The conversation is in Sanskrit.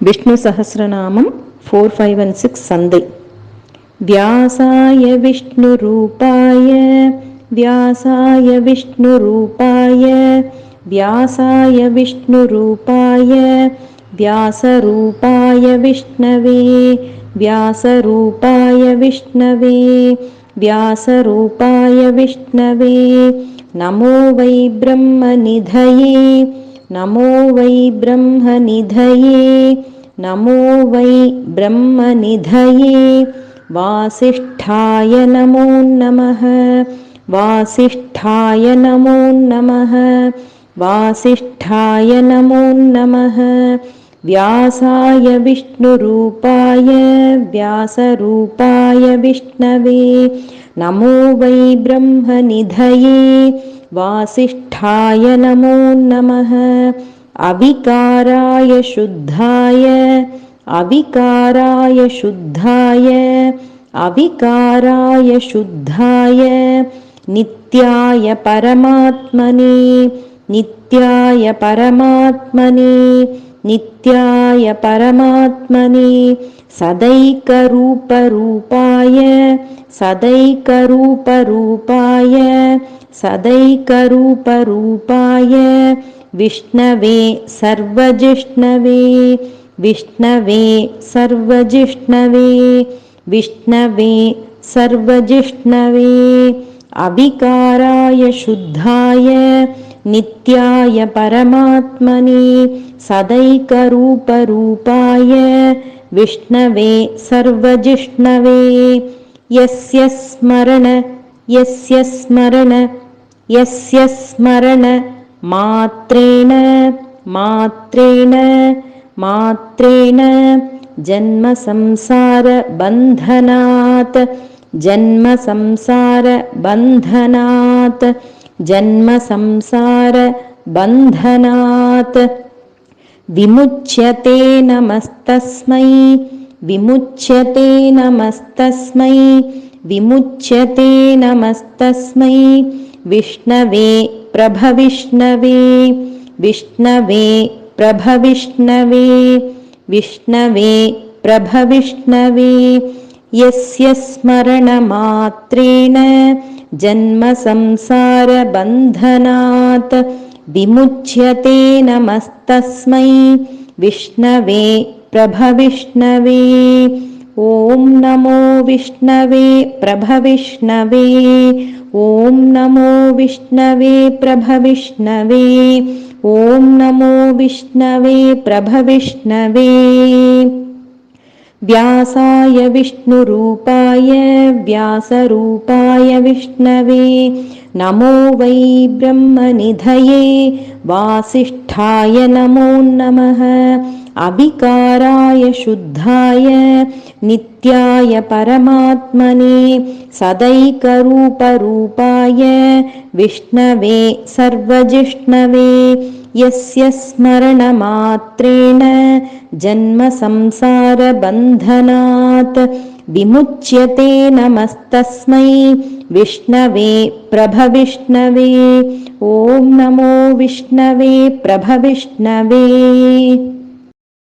विष्णु सहस्रनामं 4, 5 and 6 सन्धि। व्यासाय विष्णुरूपाय व्यासाय विष्णुरूपाय व्यासाय विष्णुरूपाय व्यासरूपाय विष्णवे व्यासरूपाय विष्णवे व्यासरूपाय विष्णवे नमो वै ब्रह्मनिधये नमो वै ब्रह्मनिधये नमो वै ब्रह्मनिधये वासिष्ठाय नमो नमः वासिष्ठाय नमो नमः वासिष्ठाय नमो नमः व्यासाय विष्णुरूपाय व्यासरूपाय विष्णवे नमो वै ब्रह्मनिधये वासिष्ठाय नमो नमः अविकाराय शुद्धाय अविकाराय शुद्धाय अविकाराय शुद्धाय नित्याय परमात्मने नित्याय परमात्मने नित्याय परमात्मने सदैकरूपरूपाय सदैकरूपरूपाय सदैकरूपरूपाय विष्णवे सर्वजिष्णवे विष्णवे सर्वजिष्णवे विष्णवे सर्वजिष्णवे अविकाराय शुद्धाय नित्याय परमात्मने सदैकरूपरूपाय विष्णवे सर्वजिष्णवे यस्य स्मरण मात्रेण मात्रेण मात्रेण जन्मसंसारबन्धनात् जन्मसंसारबन्धनात् जन्मसंसारबन्धनात् विमुच्यते नमस्तस्मै विमुच्यते नमस्तस्मै विमुच्यते नमस्तस्मै विष्णवे प्रभविष्णवे विष्णवे प्रभविष्णवे विष्णवे प्रभविष्णवे यस्य स्मरणमात्रेण जन्मसंसारबन्धनात् विमुच्यते नमस्तस्मै विष्णवे प्रभविष्णवे ॐ नमो विष्णवे प्रभविष्णवे ॐ नमो विष्णवे प्रभविष्णवे ॐ नमो विष्णवे प्रभविष्णवे व्यासाय विष्णुरूपाय व्यासरूपाय विष्णवे नमो वै ब्रह्मनिधये वासिष्ठाय नमो नमः अविकाराय शुद्धाय नित्याय परमात्मने सदैकरूपरूपाय विष्णवे सर्वजिष्णवे यस्य स्मरणमात्रेण जन्मसंसारबन्धनात् विमुच्यते नमस्तस्मै विष्णवे प्रभविष्णवे ॐ नमो विष्णवे प्रभविष्णवे।